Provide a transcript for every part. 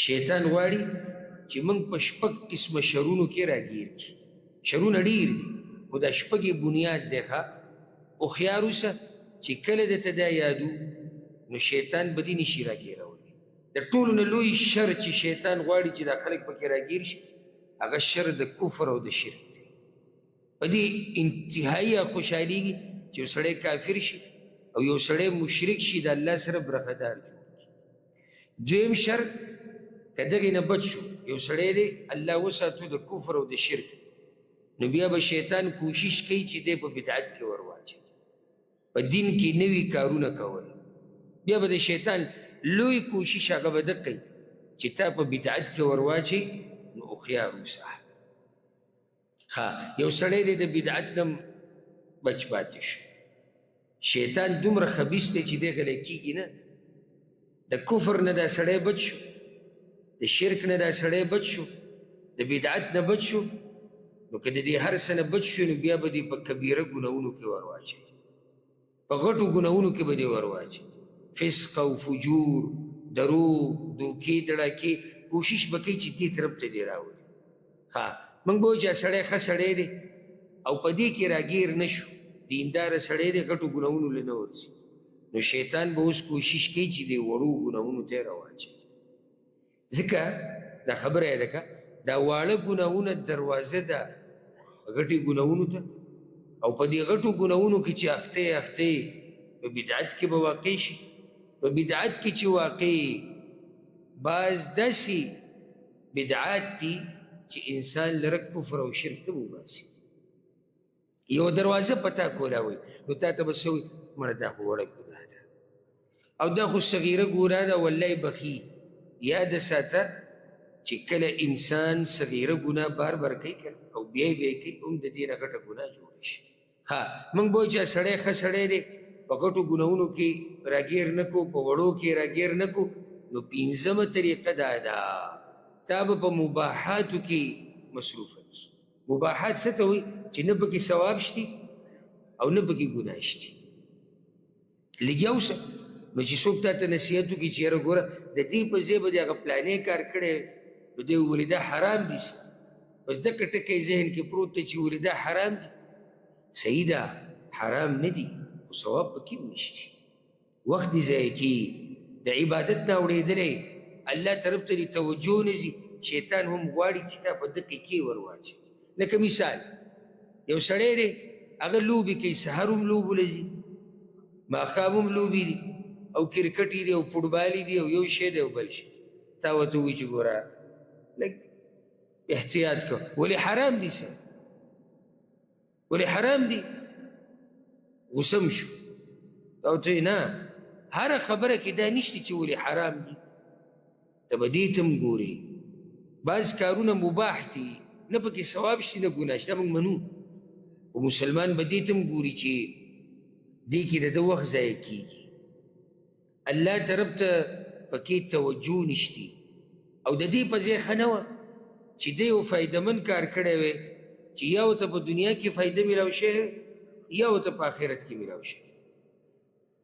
شیطان غواړي چې موږ په شپږ قسمه شرونو کې راګیر کړي. شرونه ډېر دي خو دا شپږ یې بنیاد دی. ښه هوښیار اوسه چې کله درته دا یادو نو شیطان به دې نشي راګیرولی. د ټولو نه لوی شر چې شیطان غواړي چې دا خلک پکې راګیر شي هغه شر د کفر او د شرک دی. په دې انتهایی خوشحالېږي چې یو سړی کافر شي او یو سړی مشرک شي د الله سره برخدار جوړ کړي. دویم شر که دغې نه بچ شو یو سړی دی الله وساتو د کفر او د شرک نو بیا به شیطان کوشش کوي چې دی په بدعت کې ور واچوي، په دین کې نوي کارونه کول. بیا به د شیطان لوی کوشش هغه به ده کوي چې تا په بدعت کې ور واچوي. نو هوښیار اوسه. یو سړی دی د بدعت نه بچ پاتې شو. شیطان دومره خبیث دی چې دی غلی کېږي نه. د کفر نه دا سړی بچ شو، د شرک نه دا سړی بچ شو، د بدعت نه بچ شو. نو که د دې هر څه نه بچ شو نو بیا به دې په کبیره ګناهونو کې ور واچوي، په غټو ګناهونو کې به دې ور واچوي. فسق او فجور، دروغ، دوکې دړاکې، کوشش به کوي چې دې طرف ته دې راولي. موږ به وایو چې سړی ښه سړی دی او په دې کې راګیر نه شو، دینداره سړی دی، غټو ګناهونو له نه ورځي. نو شیطان به اوس کوشش کوي چې دې وړو ګناهونو ته یې راواچوي. ځکه دا خبره یې ده که دا واړه ګناهونه دروازه ده غټې ګناهونو ته، او په دې غټو ګناهونو کې چې اخته یې اخته یې په بدعت کې به واقع شي. په بدعت کې چې واقع بعض داسې بدعات دي چې انسان لره کفر او شرک ته وباسي. یو دروازه پتا کولاوي نو تا ته به څه وایي مړه دا خو وړه ګناه ده او دا خو صغیره ګناه ده والله بخي. یاد ساته چې کله انسان صغیره ګناه بار بار کوي او بیا یې بیا کوي هم د دې نه غټه ګناه جوړه شي. موږ به وایو چې سړی ښه سړی دی په غټو ګناهونو کې راګیر نه کو، په وړو کې راګیر نه کو. نو پنځمه طریقه دا ده تا به په مباحاتو کې مصروفه اوسې. مباحات څه ته وایي چې نه پکې ثواب شتي او نه پکې ګناه شتي. لګیا اوسه نو چې څوک تا ته نصیحت وکړي چې یاره ګوره د دې په ځای به دې هغه پلانې کار کړی نو دی وولې دا حرام دي، بس دکه ټکی ذهن کې پروت دی چې ولې دا حرام دي. صحیح ده حرام نه دي خو ثواب پکې هم نشته. وخت دې ضایع کېږي، د عبادت نه اورېدلی الله طرف ته دې توجه نه ځي. شیطان هم غواړي چې تا په دقې کې ور واچوي. لکه مثال یو سړی دی هغه لوبې کوي، سهار هم لوبو له ځي، ماښام هم لوبې دي او کرکټ دي او فوټبال دي او یو شی دی او بل شی. تا ورته ووایي چې ګوره لږ احتیاط کوه. ولې حرام دي سر؟ ولې حرام دي؟ غوسم شو. تا ورته وایي نه هره خبره کې دا نشته چې ولې حرام دي. ته به دې ته هم ګورې بعض کارونه مباح دي نه پکې ثواب شته نه ګناه شته، موږ منو. خو مسلمان به دې ته هم ګوري چې دې کې د ده وخت ضایع کېږي، الله طرف ته پکې توجه نشتی. او د دې په ځای ښه نه وه چې دی یو فایدهمند کار کړی وی چې یا ورته په دنیا کې فایده میلاو شوې یا ورته په آخرت کې میلاو شوې.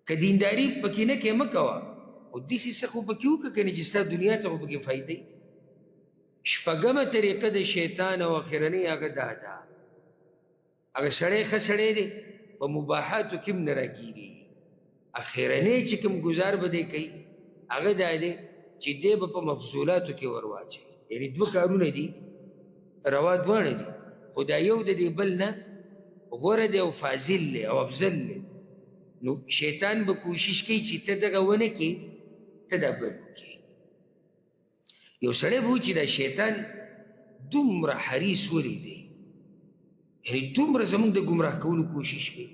که دینداري پکې نه کې مه کوه خو داسې څه خو پکې وکړه که نه چې ستا دنیا ته خو پکې فایده. شپږمه طریقه د شیطان او اخرنۍ هغه دا ده هغه سړی ښه سړی دی په مباحاتو کې هم نه راګیري. اخرنۍ چې کوم ګزار به دی کوي هغه دا دی چې دی به په مفضولاتو کې ور واچوي. یعنې دوه کارونه دي روا دواړه دي خو دا یو د دې بل نه غوره دی او فاضل دی او افضل دی. نو شیطان به کوشش کوي چې ته دغه ونه کې ته دا بل وکړې. یو سړی به چې دا شیطان دومره حریص ولې دی، یعنې دومره زموږ د ګمراه کولو کوشش کوي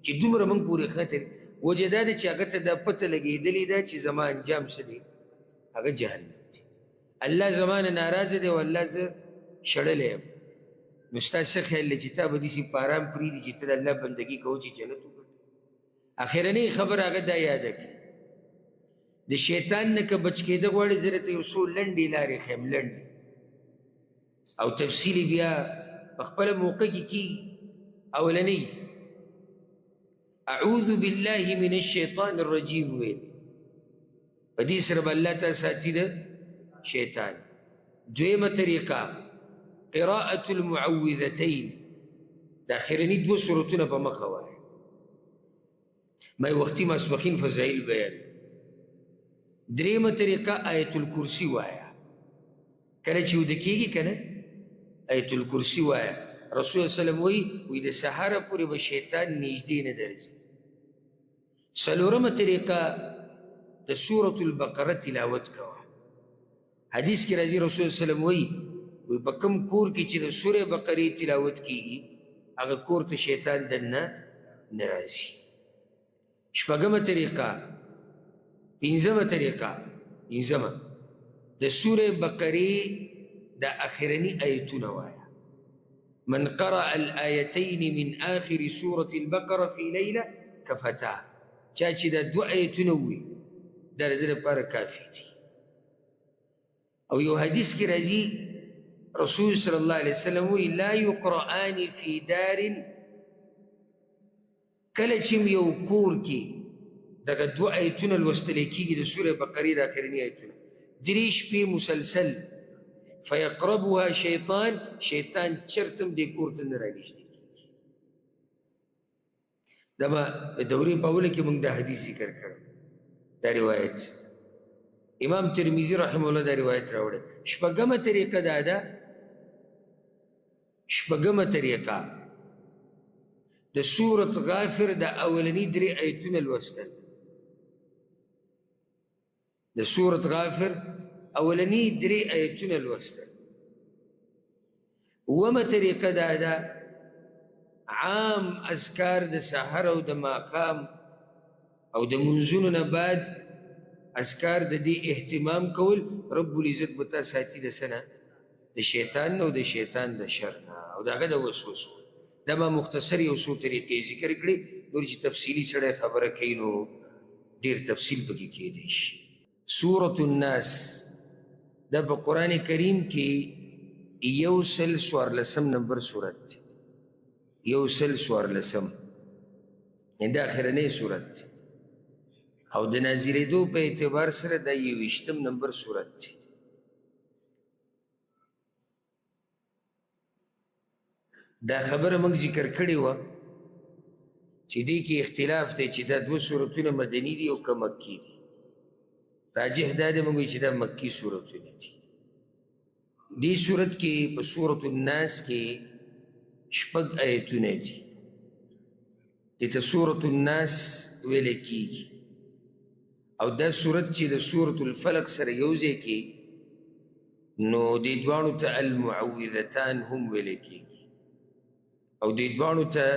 چې دومره موږ پورې خطر وجه دا ده چې هغه ته دا پته لګېدلې ده چې زما انجام څه دی، هغه جهنم دی. الله زما نه ناراضه دی او الله زه شړلی یم. نو ستا څه خیال دی چې تا به داسې په ارام پرېږدي چې ته د الله بندګي کوو چې جنت وګټې. اخرنۍ خبره هغه دا یاده کړي د شیطان نه که بچ کېده غواړې زه درته یو څو لنډې لارې ښیم، لنډې او تفصیلي بیا په خپله موقع کې کېږي. اولنۍ اعوذ بالله من الشیطان الرجیم ویل، په دې سره به الله تا ساتي د شیطان. دویمه طریقه قراءة المعوذتين، دا آخرنی دو سورتونه په مخه وایه. ما وختي ماسپخین فضائل بیان. دریمه طریقه آیت الکرسی وایه، کله چې وده کېږي که نه آیت الکرسی وایه. رسول الله سلم وی د سهاره پورې به شیطان نږدې نه درځي. څلورمه طریقه د سورة البقره تلاوت کوه. حدیث کې راځي رسول الله سلم وی په کوم کور کې چې د سورې بقرې تلاوت کېږي هغه کور ته شیطان دننه نه راځي. شپږمه طریقه پنځمه طریقه د سورې بقرې د آخرني آیتونه وایه. من قرأ الآيتين من آخر سورة البقرة في ليلة كفتاه. چا چې دا دو آیتونه ووي دا د ده لپاره کافي دي. او یو حدیث کې راځي رسول صلی الله علیه وسلم وی لا یقرآن فی دار، کله چې یو کور کې دغه دو آیتونه لوستلی کېږي د سورې بقرې د آخرني آیتونه 3 شپې مسلسل، فیقربها شیطان، شیطان چرتم دې کور ته نه رانږدې کېږي. دا به دورې په اوله کې موږ دا حدیث ذکر کړی، دا روایت امام ترمذي رحمه الله دا روایت راوړی. شپږمه طریقه دا ده، شپږمه طریقه د سورة غافر د اولني 3 آیتونه لوستل. د سورة غافر اولني 3 آیتونه لوستل. اومه طریقه دا ده عام اذکار د سحر او د ماښام او د منځونو نه بعد اذکار د دې اهتمام کول. رب العزت به تا ساتي د څه نه؟ د شیطان نه او د شیطان د شر نه او د هغه د وسوسو. دا ما مختصر یو څو طریقې ذکر کړي، نور چې تفصیلي سړی خبره کوي نو ډېر تفصیل پکې کېدی شي. سورة الناس دا په قرآن کریم کې 114 نمبر صورت دی. 114 دا آخرنۍ صورت دی او د نازلېدو په اعتبار سره دا 21 نمبر صورت دی. دا خبره موږ ذکر کړې وه چې دې کې اختلاف دی چې دا 2 صورتونه مدني دي او که مکي دي. راجح دا دی موږ چې دا مکي صورتونه دي. دې صورت کې په سورة الناس کې 6 آیتونه دي. دې ته سورة الناس ویل کېږي او دا صورت چې د سورة الفلق سره یو ځای کې نو دې دواړو ته المعوذتان هم ویل کېږي او دې دواړو ته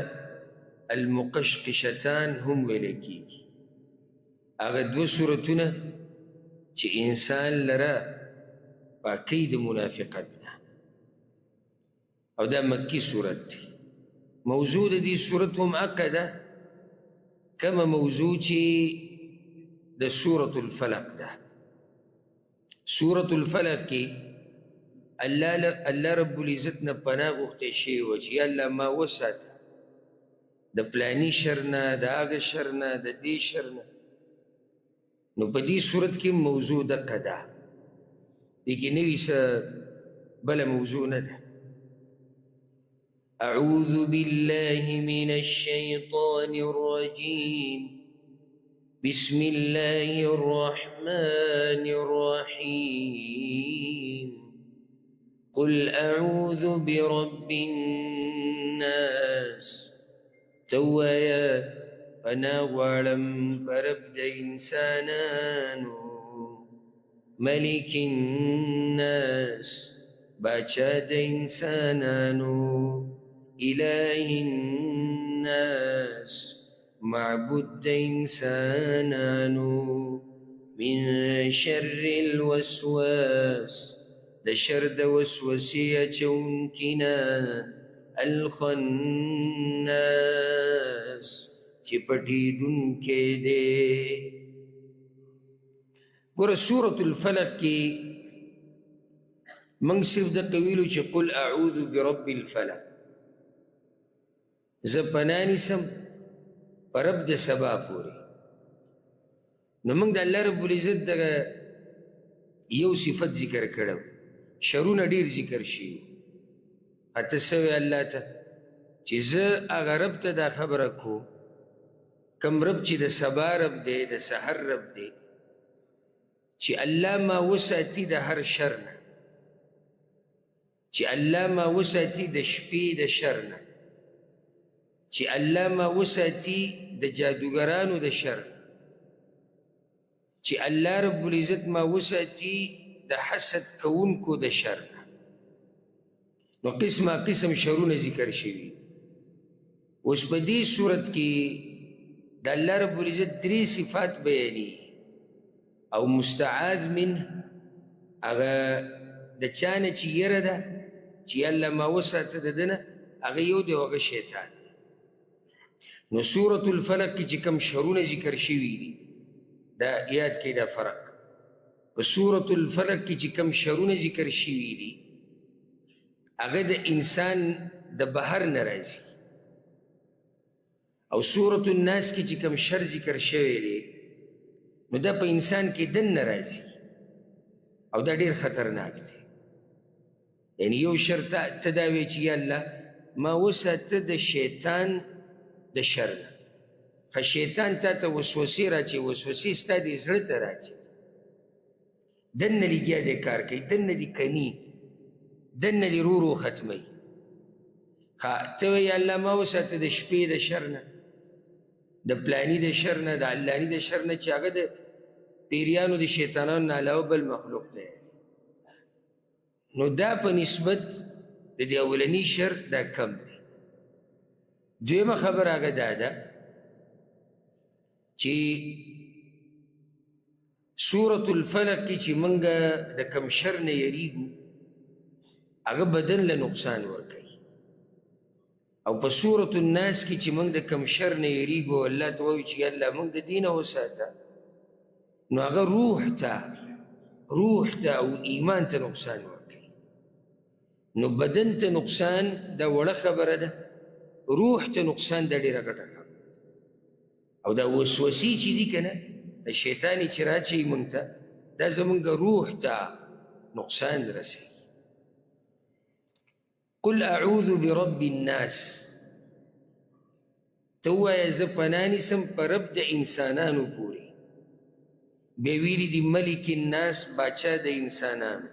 المقشقشتان هم ویل کېږي. هغه 2 صورتونه چې انسان لره پاکی د منافقت نه او دا مکی صورت دی. موضوع د دې صورت هم هغه ده کمه موضوع چې د سورة الفلق ده. سورة الفلق کې الله رب العزت نه پناه غوښتی شوی وه چې یا الله ما وساته د پلاني شر نه، د هغه شر نه، د دې شر نه. نو په دې صورت کې موضوع دقه ده، دې کې نوي څه بله موضوع نه ده. أعوذ بالله من الشيطان الرجيم بسم الله الرحمن الرحيم قل أعوذ برب الناس. توایا پنا غواړم په رب د انسانانو، ملک الناس باچا د انسانانو، اله الناس معبود د انسانانو، من شر الوسواس د شر د وسوسې اچونکي نه، الخناس چې پټېدونکی دی. ګوره سورة الفلق کې موږ صرف دقه ویلو چې قل اعوذ برب الفلق، زه پناه نیسم په رب د سبا پورې. نو موږ د الله رب العزت دغه یو صفت ذکر کړو شرونه ډیر ذکر شي اته سوی الله ته چې زه هغه رب ته دا خبره کو کم رب چې د سبا رب دی د سحر رب دی چې الله ما وساتي د هر شر نه چې الله ما وساتي د شپې د شر نه چې الله ما وساتي د جادوګرانو د شر نه چې الله رب العزت ما وساتي د حسد کوونکو د شر نه نو قسمه قسم شرونه ذکر شوي اوس په دې صورت کې د الله رب العزت درې صفات بیاني او مستعاذ منه هغه د چا نه چې یره ده چې الله ما وساته د ده نه هغه یو دی هغه شیطان دی نو سورة الفلق کې چې کوم شرونه ذکر شوي دي دا یاد کړئ دا فرق په سورة الفلق کې چې کوم شرونه ذکر شوي دي هغه د انسان د بهر نه راځي او سورة الناس کې چې کوم شر ذکر شوی دی نو دا په انسان کې دننه راځي او دا ډېر خطرناک دی یعنی یو شر ته دا وایي چې یا الله ما وساته د شیطان د شر نه خو شیطان تا ته وسوسې راچي وسوسې ستا دې زړه ته راچي دننه لګیا دی کار کوي دننه دې کني دننه دې رو رو ختموي ته وایي یا الله ما وساته د شپې د شر نه د پلانی د شر نه د علاني د شر نه چې هغه د پیریانو د شیطانانو نه علاوه بل مخلوق دی نو دا په نسبت د دې اولني شر دا کم دی دویمه خبر هغه دا ده چې سورة الفلق کې چې موږ د کم شر نه یریږو هغه بدن له نقصان ورکوي او په سورة الناس کې چې موږ د کم شر نه یریږو الله ته وایو چې الله موږ د دینه وساته نو هغه روح ته او ایمان ته نقصان ورکوي نو بدن ته نقصان دا وړه خبره ده روح ته نقصان دا ډېره ګټه خبره او دا وسوسې چې دي که نه د شیطاني چې راچوي موږ ته دا زموږ روح ته نقصان رسوي قل اعوذ برب الناس تو وایه زه پناه نیسم په رب د انسانانو پورې بیا ویلي دي ملک الناس باچا د انسانانو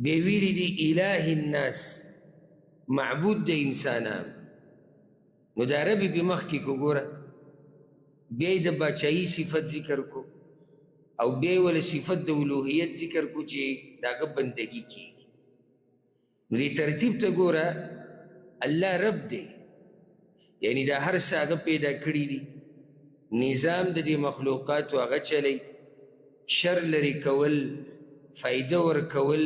بیا ویلي دي اله الناس معبود د انسانانو نو دا ربي په مخکې کو ګوره بیا یې د باچایي صفت ذکر کو او بیا یې وله صفت د الوهیت ذکر کو چې د هغه بندګي کیږي نو دې ترتیب ته ګوره الله رب دی یعنی دا هر څه هغه پیدا کړي دي نظام د دې مخلوقاتو هغه چلی شر لرې کول فایده ورکول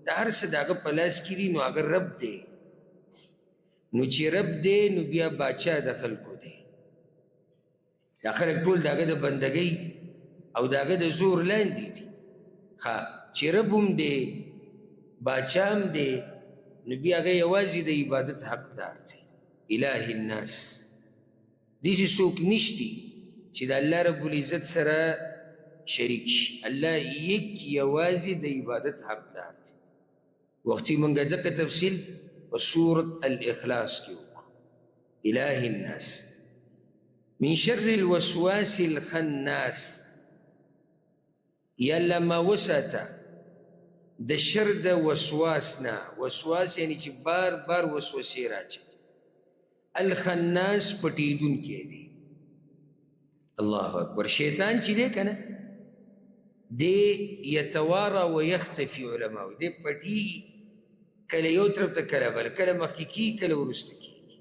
دا هر څه د هغه په لاس کې دي نو هغه رب دی نو چې رب دی نو بیا باچا د خلکو دی دا خلک ټول د هغه د بندګۍ او د هغه د زور لاندې دي چې رب هم دی باچا هم دی نو بیا هغه یوازې د عبادت حقدار دی اله الناس داسې څوک نشتی چې د الله رب العزت سره شریک شي الله یک یوازې د عبادت حقدار دی وختي موږ دغه تفصیل په سورة الاخلاص کې وکړو اله الناس من شر الوسواس الخناس یا الله ما وساته د شر د وسواس نه وسواس یعنی چې بار بار وسوسې راځي الخناس پټیدونکی دی الله اکبر شیطان چې دی که نه دی یتوارا و یختفي علماء دی پټي کله یو طرف ته کله بل کله مخکې کیږي کله وروسته کیږي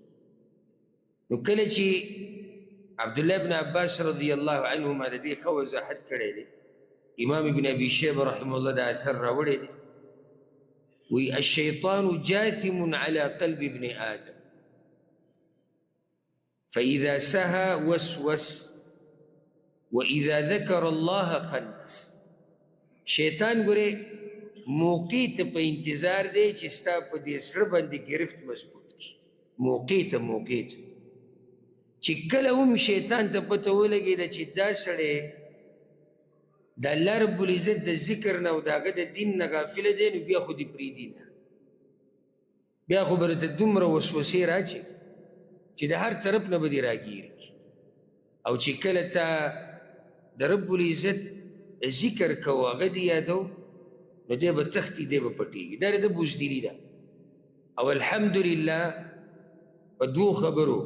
نو کله چې عبدالله بن عباس رضی الله عنهما د دې ښه وضاحت کړی دی امام ابن ابي شيبه رحمه الله دا اثر راوړی دی وی الشیطان جاثم على قلب ابن آدم فإذا سهى وسوس وإذا ذكر الله خنس شیطان ګوره موقع ته په انتظار دی چې ستا په دې زړه باندې گرفت مضبوط کړي موقع ته چې کله هم شیطان ته پته ولګېده چې دا سړی د الله رب العزت د ذکر نه او د هغه د دین نه غافله دی نو بیا خو دې پرېږدي نه، بیا خو به درته دومره وسوسې راچي چې د هر طرف نه به دې راګیر کړي. او چې کله تا د رب العزت ذکر کوو هغه دې یادو نو دی به تښتي دی به پټېږي. دا د بزدلي ده. او الحمدلله په دوو خبرو،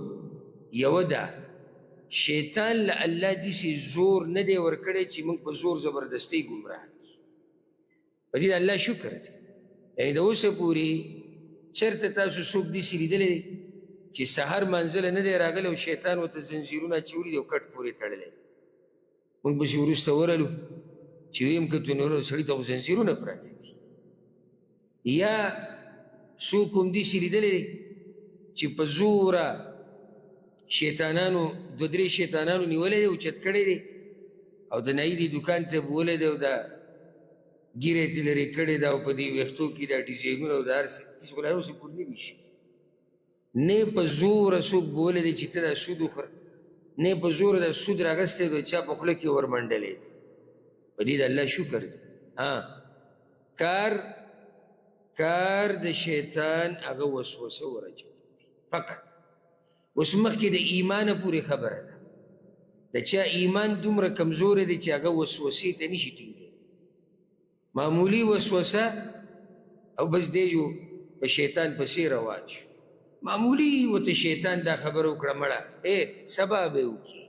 یوه ده شیطان له الله داسې زور نه دی ورکړی چې موږ په زور زبردستۍ ګمراه کړي. په دې د الله شکر دی. یعنې د اوسه پورې چېرته تاسو څوک داسې لیدلی دی چې سهار منزله نه دی راغلی او شیطان ورته زنځیرونه اچولي دي او کټ پورې تړلی. موږ پسې وروسته ورغلو چې ویم کتو نو سړي ته خو زنځیرونه پراته دي. یا څوک هم داسې لیدلی دی چې په زوره شیطانانو دو درې شیطانانو نیولی دی او چت کړی دی او د نایي دې دوکان ته بولی دی او دا ګیره یې ترې لرې کړې ده او په دې ویښتو کې دا ډیزاینونه او دا هر څه داسې خو لا اوسې پورې نه دي شي. نه په زوره څوک بولی دی چې ته دا سود وخوره، نه په زوره دا سود راغستی دی چا په خوله کې ورمنډلی دی. په دې د الله شکر دی. کار د شیطان هغه وسوسه ورچوي فقط. اوس مخکې د ایمانه پورې خبره ده. د چا ایمان دومره کمزوری دی چې هغه وسوسې ته نشي ټینګېدی. معمولی وسوسه او بس دی جو په شیطان پسې روان شو. معمولی ورته شیطان دا خبره وکړه مړه سبا به وکړي.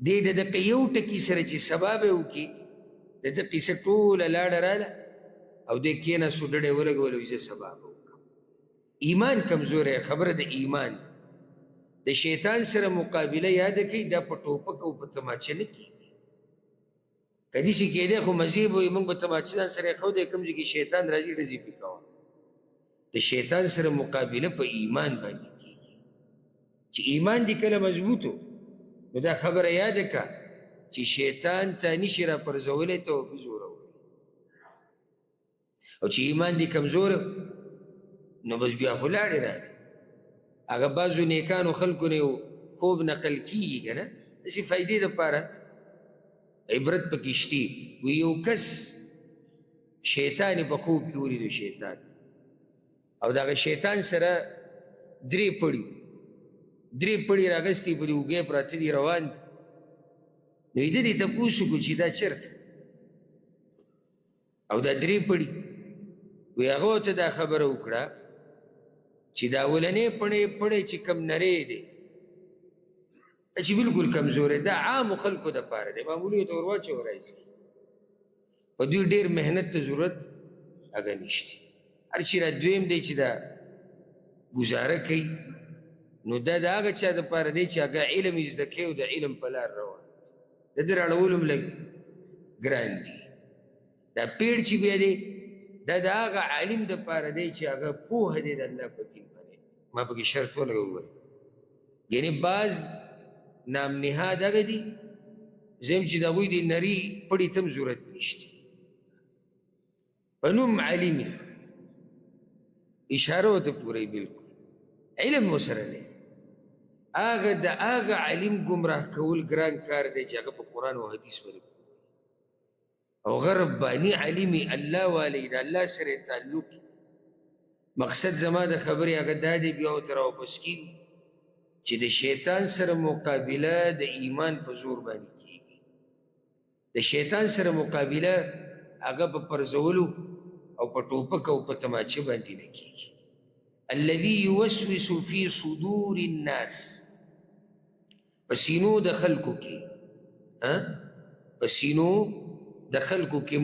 دی د دقه یو ټکي سره چې سبا به وکړي د ده قیسه ټوله لاړه راله او دی کېناستو ډډه یې ولګوله وایي زه سبا به وکړم. ایمان کمزوری خبره د ایمان. د شیطان سره مقابله یاده کوي دا په ټوپک او په تماچه نه کېږي. که داسې کېدی خو مزې به وي موږ به تماچه ځان سره ایښودی کوم ځای کې شیطان راځي ډزې پې کوه. د شیطان سره مقابله په ایمان باندې کېږي. چې ایمان دې کله مضبوط نو دا خبره یاده که چې شیطان تا نشي راپرځولی ته به زوروري. او چې ایمان دې کمزور نو بس بیا خو لاړې راځي. هغه بعضو نیکانو خلکو نه یو خوب نقل کېږي که نه داسې فایدې دپاره عبرت پکې شتي. وی یو کس شیطان په خوب کې ولیدو شیطان او د هغه شیطان سره درې پړي راغستي په دې اوږې پراته دي روان دي. نو یې ده دې تپوس وکړو چې دا چېرته او دا درې پړي وی هغه ورته دا خبره وکړه چې دا اولنی پړی چې کم نری دی چې بلکل کمزوری دا عامو خلکو دپاره دی معمولي ورته ور واچوه راځي. په دوی ډېر محنت ته ضرورت هغه نشته. هر چې را دویم دی چې دا ګزاره کوي نو دا د هغه چا دپاره دی چې هغه علم یې زده کوي او د علم په لار روان دی. د ده راړولو هم لږ ګران دي. دا پیړ چې بیا دی دا د هغه عالم دپاره دی چې هغه پوهه دی د الله په دین باندې. ما پکې شرط ولګه وګورئ. یعنې بعض نام نهاد هغه دي زم چې د هغوی د نري پړي ته هم ضرورت نشته. په نوم عالم اشاره ورته پوری بلکل علم ورسره دی. هغه د هغه عالم ګمراه کول ګران کار دی چې هغه په قرآن او حدیث باندې او غربانی علمي الله والی د الله سره تعلق. مقصد زما د خبرې هغه دا دی بیا ورته راواپس کېږي چې د شیطان سره مقابله د ایمان په زور باندې کېږي. د شیطان سره مقابله هغه په پرځولو او په ټوپک او په تماچه باندې نه کېږي. الذي يوسوس في صدور الناس په سینو د خلکو کې په سینو د خلکو کې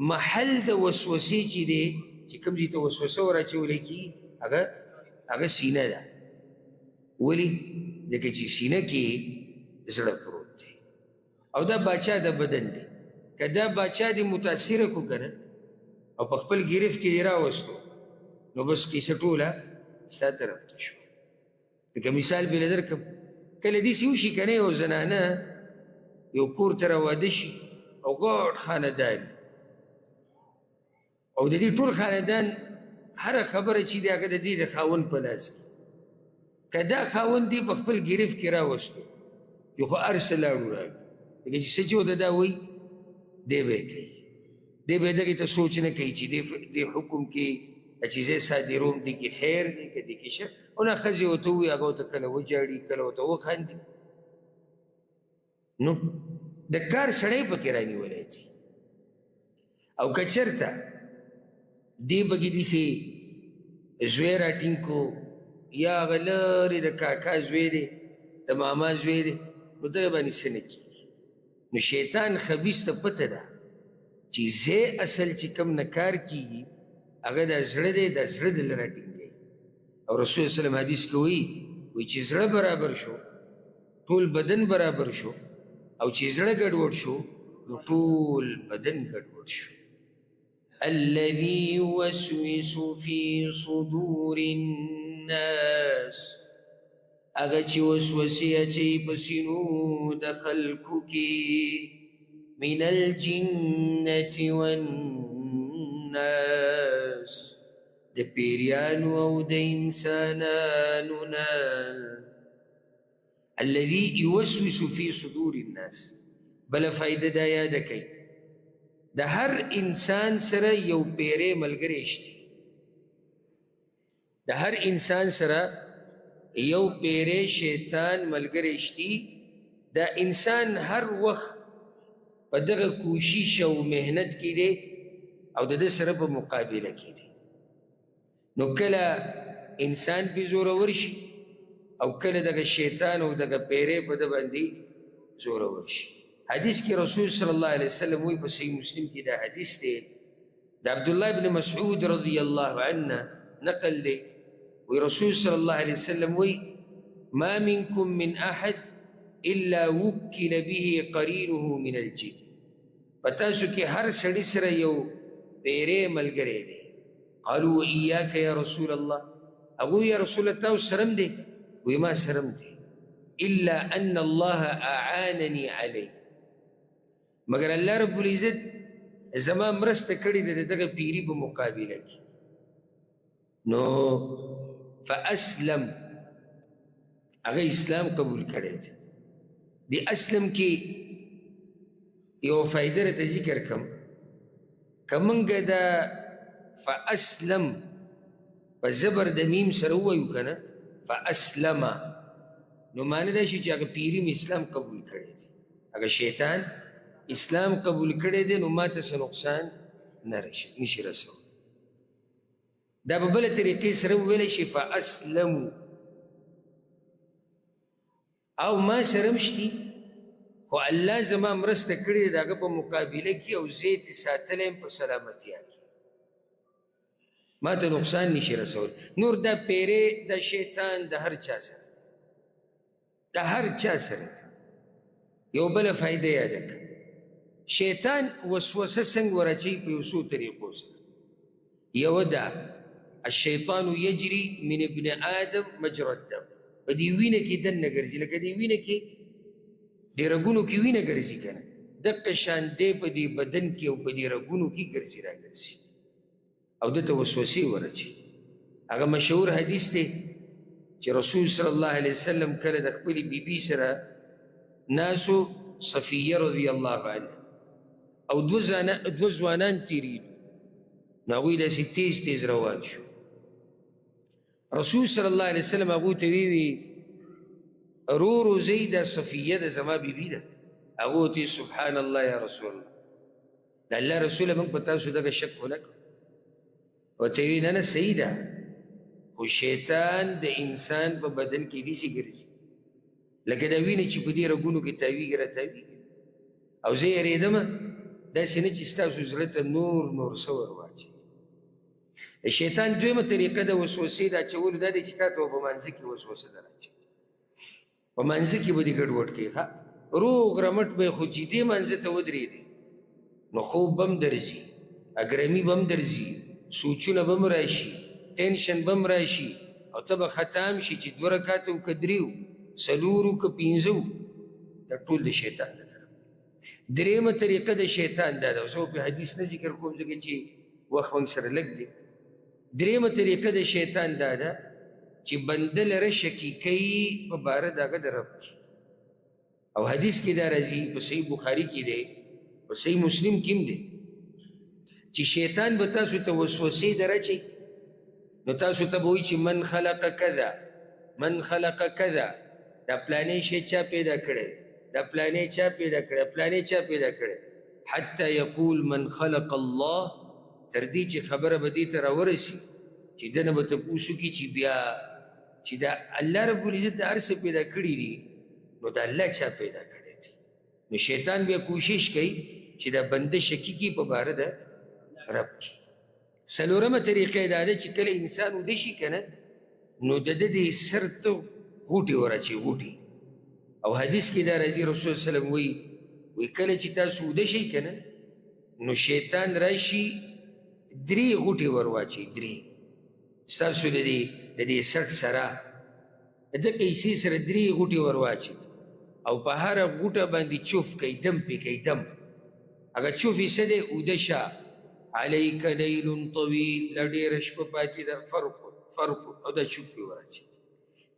محل د وسوسې چې دی چې کوم ځای ته وسوسه وراچولی کېږي هغه سینه ده. ولې ځکه چې سینه کې زړه پروت دی او دا باچا د بدن دی. که دا باچا دې متاثره کړو که نه او په خپل ګرفت کې دې راوستو نو بس کیسه ټوله ستا طرف ته شو. لکه مثال بېله درکړم کله داسې وشي که نه یو زنانه یو کور ته راواده شي او غټ خاندان او د دې ټول خاندان هره خبره چې دی هغه د دې د خاوند په لاس کې. که دا خاوند دې په خپل ګرفت کې راوستو یو خو هر څه لاړو راغلو لکه چې څه چې ورته دا وایي دی به یې کوي، دی به دغې ته سوچ نه کوي چې دې حکم کې چې زه صادروم دې کې خیر دی که دې کې شر. او نه ښځې ورته ووایي هغه ورته کله وجاړي کله ورته وخاندي. نو د کار سړی پکې رانیولی دی. او که چېرته دې پکې داسې زوی راټینګ کو یا هغه لرې د کاکا زوی دی د ماما زوی دی نو دغه باندې څه نه کېږي. نو شیطان خبیث ته پته ده چې زه اصل چې کوم نه کار کېږي هغه دا زړه دی، دا زړه دله راټینګوي. او رسول صلی وسلم حدیث کې وایي چې زړه برابر شو ټول بدن برابر شو، او چې زړه ګډوډ شو نو ټول بدن ګډوډ شو. الذي يوسوس في صدور الناس، هغه چې وسوسې اچوي په سینو د خلکو کې، من الجنة والناس، د پیریانو او د انسانانو نه. الذي يوسوس في صدور الناس، بل فائده دا یاد کړئ د هر انسان سره یو پیری ملګری شته. د هر انسان سره یو پیری شیطان ملګری شته. دا انسان هر وخت په دغه کوشش او مهنت کې دی او د ده سره په مقابله کې دی. نو کله انسان پې زورور شي او کله دغه شیطان او دغه پیری په ده باندې زورور شي. حدیث کې رسول صلی الله علیه وسلم وی په صحیح مسلم کې دا حدیث دی د عبدالله بن مسعود رضی الله عنه نقل دی. وی رسول صلی الله علیه وسلم وی ما منکم من احد الا وکل به قرینه من الجن، په تاسو کې هر سړي سره یو پیری ملګری دی. قالوا وإياك يا رسول الله، هغوی یا رسول الله تاسو سرم دی؟ وی ما سرم دی. الا ان الله اعانني علیه، مگر الله رب العزت زما مرسته کړې ده د دغه پیري په مقابله کې. نو فاسلم، هغه اسلام قبول کړی دی. د اسلم کې یو فایده راته ذکر کړم. که موږ دا فاسلم په زبر د میم سره ووایو که نه فاسلم، نو معنی دا شي چې هغه پیري مې اسلام قبول کړی دی، هغه شیطان اسلام قبول کړی دی، نو ما ته څه نقصان نشي رسولی. دا په بله طریقې سره وویلی شي فاسلمو، او ما سره هم شتي خو الله زما مرسته کړې ده د هغه په مقابله کې او زه یې ساتلی یم په سلامتیا کې، ما ته نقصان نشي رسولی. نور دا پیری د شیطان د هر چا سره ده، د هر چا سره ده. یو بله فایده یاده کړه، شیطان وسوسه څنګه ورچوي په یو څو طریقو سره. یوه ده الشیطان یجري من ابن آدم مجرى الدم، په دې وینه کې دننه ګرځي، لکه دې وینه کې دې رګونو کې وینه ګرځي که نه، دقه شان دی په دې بدن کې او په دې رګونو کې ګرځي را ګرځي او دته وسوسې ورچوي. هغه مشهور حدیث دی چې رسول صلی الله علیه وسلم کله د خپلې بیبي سره ناسو، صفیه رضی الله عنها او دوه ځوانان تېرېدو، نو هغوی داسې تیز تیز روان شو. رسول صلی الله علیه وسلم هغوی ته ویوي رو زی دا صفیه دا زما بیبي ده. هغوی ته سبحان الله یا رسول الله، د الله رسوله موږ په تاسو دغه شک خو نه کوو. ورته ویي نه نه صحیح ده، خو شیطان د انسان په بدن کې داسې ګرځي لکه دا وینه چې په دې رګونو کې تاویږي را تاویږي. او زه یېرېدمه داسې نه چې ستاسو زړه ته نور څه ور واچوي. د شیطان دویمه طریقه د وسوسې د اچولو دا دی چې تا ته په مانځه کې وسوسه در اچوي، په مانځه کې به دې ګډوډ کوي. ښه روغ رمټ به خو چې دې مانځه ته ودرېدې نو خوب به هم درځي، اګرمي به هم درځي، سوچونه به هم راشي، ټینشن به هم راشي، او ته به خطا هم شي چې 2 رکاته و که 3 4 که 15. دا ټول د شیطان د طرف. درېیمه طریقه د شیطان دا ده، زه په حدیث نه ذکر کوم ځکه چې وخت موږ سره لږ دی. درېیمه طریقه د شیطان دا ده چې بنده لره شکي کوي په باره د هغه د رب کې. او حدیث کې دا راځي په صحیح بخاري کې دی په صحیح مسلم کې هم دی چې شیطان به تاسو ته وسوسې درچي نو تاسو ته به وایي چې من خلق کذا من خلق کذا دا پلانې شی چا پیدا کړی دا پلانې چا پیدا کړی پلانې چا پیدا کړی حتی یقول من خلق الله تر دې چې خبره به دې ته راورسي چې دنه به تپوس وکړي چې بیا چې دا الله رب العزت د هر څه پیدا کړي دي نو د الله چا پیدا کړی دی نو شیطان بیا کوشش کوي چې دا بنده شکی کي په باره د رب کې څلورمه طریقه دا ده چې کله انسان ویده شي که نه نو د ده د سر ته غوټې ورچي غوټې او حدیث کې دا راځي رسول صلی الله علیه وسلم وایي کله چې تاسو ویده شئ که نه نو شیطان راشي درې غوټې ور واچي درې ستاسو د دې سټ سره د کیسې سره درې غوټې ور واچي او په هره غوټه باندې چوف کوي دم پې کوي دم هغه چوف یې څه دی اوده شه علیک لیل طویل لا ډېره شپه پاتې ده فرق او دا چوف پې ور اچي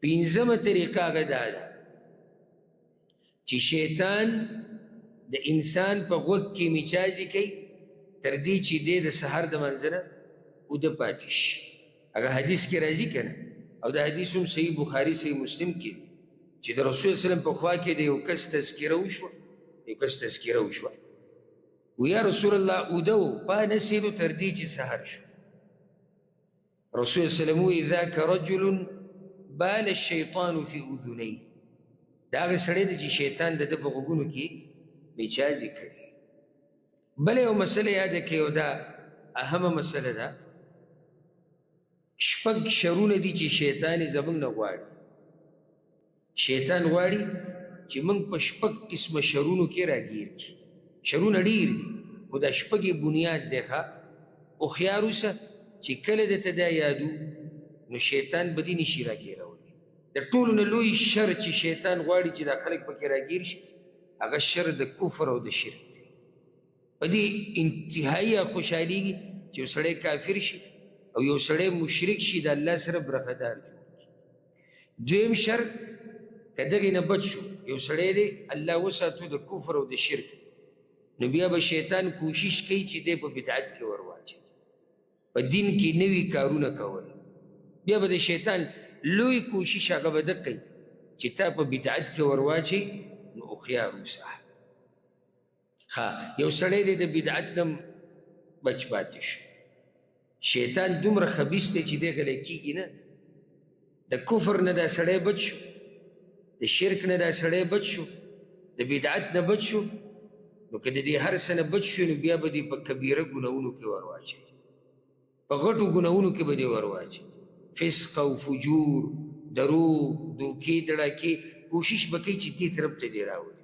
پنځمه طریقه هغه دا ده چې شیطان د انسان په غوږ کې میچازي کوي تر دې چې دی د سهار د منځه نه اوده پاتې شي هغه حدیث کې راځي که نه او دا حدیث هم صحیح بخاري صحیح مسلم کې دی چې د رسول وسلم په خوا کې د یو کس تذکره وشوه و یا رسول الله اوده و پانسېدو تر دې چې سهار شو رسول وسلم وایي ذاک رجل بال الشیطان فی اذنیه دا هغه سړی دی چې شیطان د ده په غوږونو کې میچازي کړي بله یو مسله یاده کړئ او دا اهمه مسله ده شپږ شرونه دي چې شیطان یې زموږ نه غواړي شیطان غواړي چې موږ په شپږ قسمه شرونو کې راګیر کړي شرونه ډېر دي خو دا شپږ یې بنیاد دی ښه هوښیار اوسه چې کله درته دا یادو نو شیطان به دې نشي راګیرولی د ټولو نه لوی شر چې شیطان غواړي چې دا خلک پکې راګیر شي هغه شر د کفر او د شرک دی په دې انتهایی خوشحالېږي چې یو سړی کافر شي او یو سړی مشرک شي د الله سره برخدار جوړ کړي دویم شر که دغې نه بچ شو یو سړی دی الله وساتو د کفر او د شرک نو بیا به شیطان کوشش کوي چې دی په بدعت کې ور واچوي په دین کې نوي کارونه کول بیا به د شیطان لوی کوشش هغه به ده کوي چې تا په بدعت کې ور واچوي نو هوښیار اوسه یو سړی دی د بدعت نه بچ پاتې شو شیطان دومره خبیث دی چې دی غلی کېږي نه د کفر نه دا سړی بچ شو د شرک نه دا سړی بچ شو د بدعت نه بچ شو نو که د دې هر څه نه بچ شو نو بیا به دې په کبیره ګناهونو کې ور واچوي په غټو ګناهونو کې به دې ور واچوي فسق او فجور دروغ دوکې دړاکې کوشش به کوي چې دې طرف ته دې راولي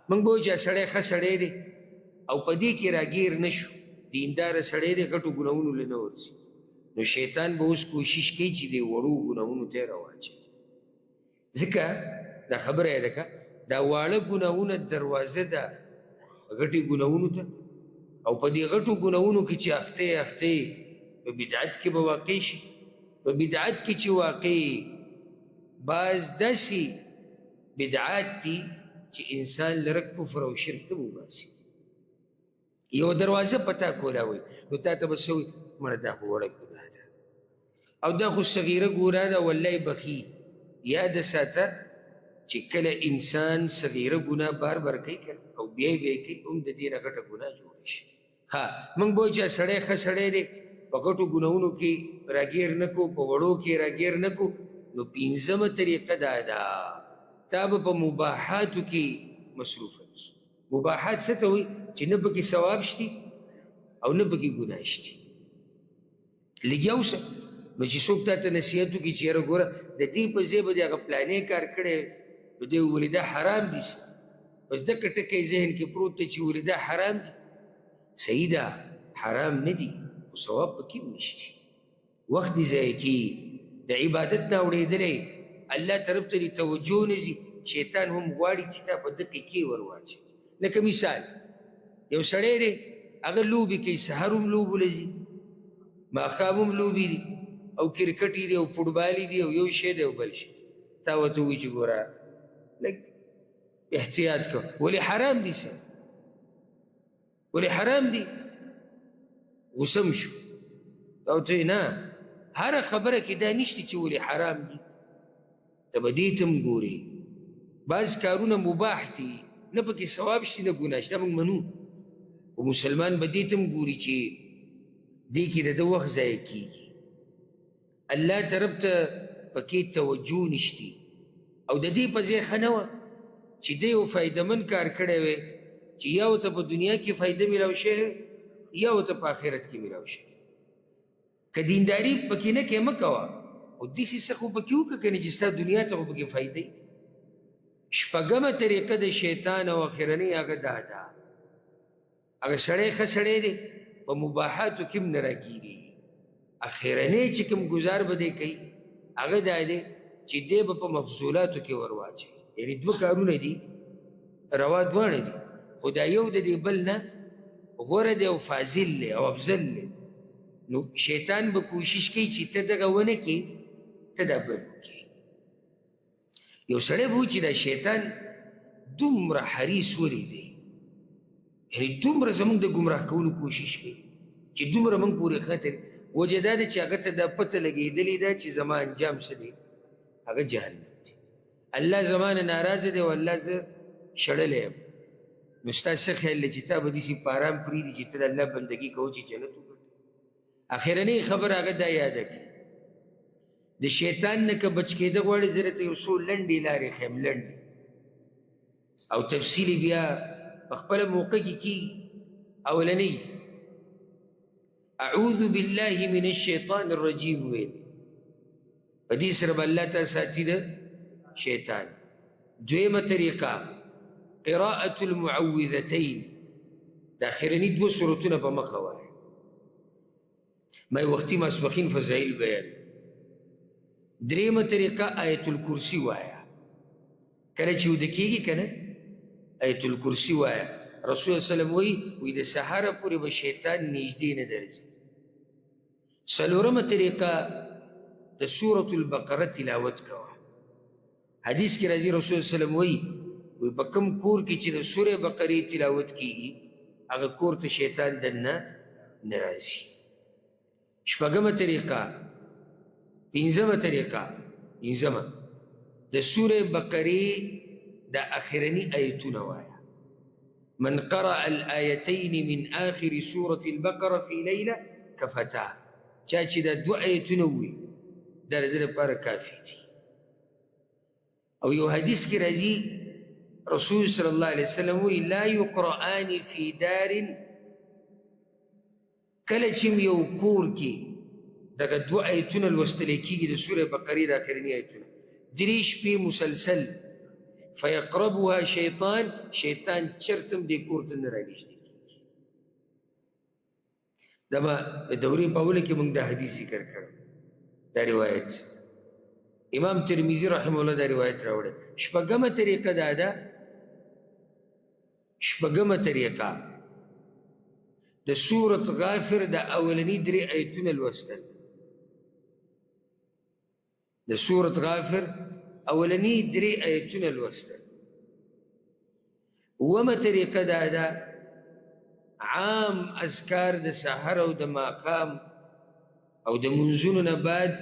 موږ به وایو چې سړی ښه سړی دی او په دې کې راګیر نه شو دینداره سړی دی غټو ګناهونو له نه ورځي نو شیطان به اوس کوشش کوي چې دې وړو ګناهونو ته یې راواچوي ځکه دا خبره یې ده که دا واړه ګناهونه دروازه ده غټې ګناهونو ته او په دې غټو ګناهونو کې چې اخته په بدعت کې به واقع شي په بدعت کې چې واقع بعض داسې بدعات دي چې انسان لره کفر او شرک ته وباسي یو دروازه پتا کولاوي نو تا ته به څه وایي مړه دا خو وړه ګناه ده او دا خو صغیره ګناه ده والله بخي یاد ساته چې کله انسان صغیره ګناه بار بار کوي او بیا یې کوي هم د دې نه غټه ګناه جوړه شي موږ به وایو چې سړی ښه سړی دی په غټو ګناهونو کې راګیر نه کو په وړو کې راګیر نه کو نو پنځمه طریقه دا ده تا به په مباحاتو کې مصروفه کړي مباحات څه ته وایي چې نه پکې ثواب شتي او نه پکې ګناه شتي لګیا اوسه نو چې څوک تا ته نصیحت وکړي چې یاره ګوره د دې په ځای به دې هغه پلانې کار کړی نو دی وویلې دا حرام دي بس دکه ټکی ذهن کې پروت دی چې وویلې دا حرام دي صحیح ده حرام نه دي خو ثواب پکې هم نشته وخت دې ضایع کېږي د عبادت نه اورېدلی الله طرف ته دې توجه نه ځي شیطان هم غواړي چې تا په دقې کې ور واچوي لکه مثال یو سړی دی هغه لوبې کوي سهار هم لوبو له ځي ماښام هم لوبې دي او کرکټ دی او فوټبال دی او یو شی دی او بل شی تا ورته ووایي چې ګوره لږ احتیاط کو. ولې حرام دي سر، ولې حرام دي؟ وسم شو. او ته نه، هره خبره کې دا نشته چې ولې حرام دي. ته به دې ته هم ګورې. بعض کارونه مباح دي، نه پکې ثواب شته نه ګناه شته، موږ منو. خو مسلمان به دې ته هم ګوري چې دې کې د ده وخت ضایع کېږي، الله طرف ته پکې توجه نشتی. او د دې په ځای ښه نه وه چې دی یو فایدهمند کار کړی وی چې یا ورته په دنیا کې فایده میلاو شوې یا ورته په آخرت کې میلاو شوې. که دینداري پکې نه کې مه کوه، خو داسې څه خو پکې وکړه که نه چې ستا دنیا ته خو پکې فایده وي. شپږمه طریقه د شیطان او اخرنۍ هغه دا ده، هغه سړی ښه سړی دی په مباحاتو کې هم نه راګیري. اخرنۍ چې کوم ګزار به دی کوي هغه دا دی چې دی به په مفضولاتو کې ور واچوي. یعنې دوه کارونه دي، روا دواړه دي، خو دا یو د دې بل نه غوره دی او فاضل دی او افضل دی. نو شیطان به کوشش کوي چې ته دغه ونه کړې، ته دا بل وکړې. یو سړی به و چې دا شیطان دومره حریص ولې دی، یعنې دومره زموږ د ګمراه کولو کوشش کوي چې دومره موږ پورې خطر. وجه دا ده چې هغه ته دا پته لګېدلې ده چې زما انجام څه دی، هغه جهنم دی. الله زما نه ناراضه دی او الله زه شړلی یم. نو ستا څه خیال دی چې تا به داسې په ارام پرېږدي چې ته د الله بندګي کوو چې جنت وګټې؟ اخرنۍ خبره هغه دا یاده کړي، د شیطان نه که بچ کېده غواړې زه درته یو څو لنډې لارې ښیم، لنډې او تفصیلي بیا په خپله موقع کې کېږي. اولنۍ اعوذ بالله من الشیطان الرجیم ویل، په دې سره به الله تا ساتي د شیطان. دویمه طریقه قراءة المعوذتین، د اخرني دوه صورتونه په مخه وایه. ما وختي ماسپښین فضایل بیان. دریمه طریقه آیت الکرسی وایه، کله چې وده کېږي که نه آیت الکرسی وایه. رسول الله وسلم وی د سهاره پورې به شیطان نږدې نه درځي. څلورمه طریقه د سورة البقره تلاوت کوه. حدیث کې راځي رسول الله وسلم وی په کوم کور کې چې د سورې بقرې تلاوت کېږي هغه کور ته شیطان دننه نه راځي. شپږمه طریقه، پنځمه طریقه، پنځمه د سورې بقرې د اخرني آیتونه وایه. من قرأ الآيتين من آخر سورة البقرة في ليلة كفتاه، چا چې دا دوه آیتونه ووایي دا د ده لپاره کافي دي. او یو حدیث کې راځي رسول صلی الله علیه وسلم وی لا یقرآن فی دار، کله چې یو کور کې دغه دوه آیتونه لوستلی کېږي د سورې بقرې د اخرني آیتونه 3 شپې مسلسل، فیقربها شیطان، شیطان چرتم دې کور ته نه رانږدې کېږي. دا به د دورې په اوله کې موږ دا حدیث ذکر کړی، دا روایت امام ترمذي رحمه الله دا روایت راوړی. شپږمه طریقه دا ده، شپږمه طریقه د سورة غافر د اولني 3 آیتونه لوستل. د سورة غافر اولني 3 آیتونه لوستل. اومه طریقه دا ده عام اذکار د سحر او د ماښام او د منځونو نه بعد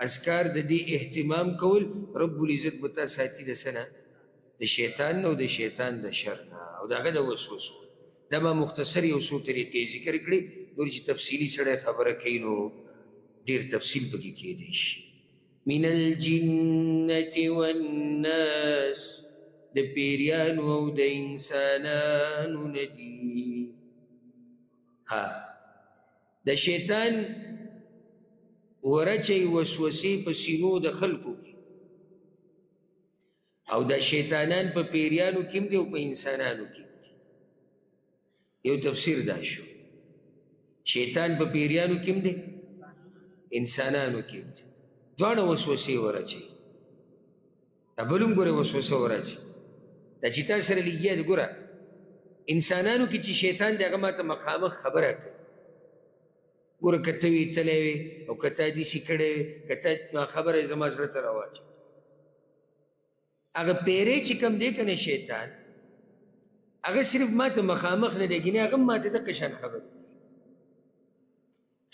اذکار د دې اهتمام کول. رب العزت به تا ساتي د څه نه؟ د شیطان نه او د شیطان د شر نه او د هغه د وسوسو. دا ما مختصر یو څو طریقې ذکر کړي، نور چې تفصیلي سړی خبره کوي نو ډېر تفصیل پکې کېدی شي. من الجنة والناس، د پیریانو او د انسانانو نه دي. ها د شیطان ورچی وسوسې په سینو د خلکو کې، او دا شیطانان په پیریانو کې هم دي او په انسانانو کې هم دي. یو تفسیر دا شو، شیطان په پیریانو کې هم دی، انسانانو کې هم دی، دواړه وسوسې ورچوي. دا بل هم ګوره وسوسه ورچوي. دا چې تا سره لګیا دی، ګوره انسانانو کې چې شیطان دی هغه ماته مخامخ خبره کوي. ګوره که ته وي تلی وې او که تا داسې کړی وې، که تا خبره یې زما زړه ته راواچوي. هغه پیری چې کوم دی که نه شیطان هغه صرف ما ته مخامخ نه دی ګینې هغه هم ما ته دقه شان خبرې دی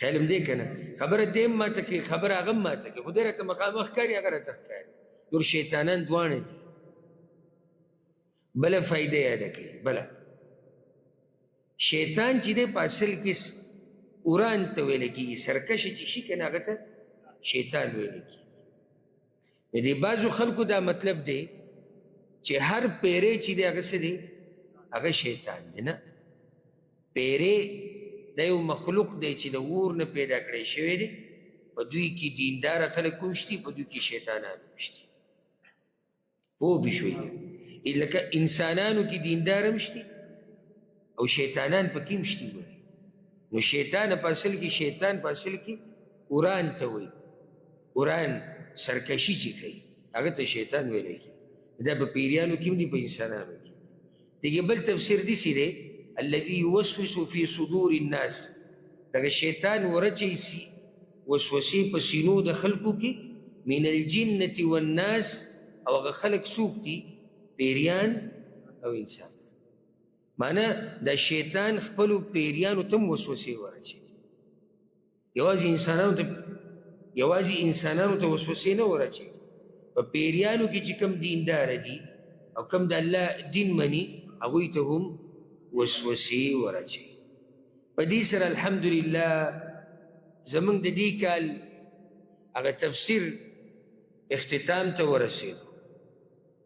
خیال هم دی که نه خبره دی هم ما ته کوي خبره هغه هم ما ته کوي خو دی راته مخامخ ښکاري هغه راته ښکاري نور شیطانان دواړه دي بله فایده یاده کوي بله شیطان چې دی په اصل کې وران ته ویلی کېږي سرکشه چې شي که نه هغه ته شیطان ویلی کېږي نو د بعضو خلکو دا مطلب دی چې هر پیری چې دی هغه څه دی هغه شیطان دی نه پیری دا یو مخلوق دی چې د اور نه پیدا کړی شوی دی په دوی کې دینداره خلک هم شتي په دوی کې شیطانان هم شتي پوه به شوي لکه انسانانو کې دیندار هم شتي او شیطانان پکې هم شتي ګورئ نو شیطان په اصل کې شیطان په اصل کې وران ته وایي وران سرکشي چې کوي هغه ته شیطان ویلی کېږي دا په پیریانو کې هم دي په انسانانو کې دغه بل تفسیر داسې دی الذي يوسوس في صدور الناس دغه شیطان ورچی سي وسوسې په سینو د خلکو کې من الجنة والناس او هغه خلک څوک دي پیریان او انسان معنی دا شیطان خپلو پیریانو ته هم وسوسې ورچي یوازې انسانانو ته وسوسې نه ورچي په پیریانو کې چې کم دینداره دي او کم د الله دین مني هغوی ته هم وسوسې ورچي په دې سره الحمدلله زمونږ د دې کال هغه تفسیر اختتام ته ورسېدو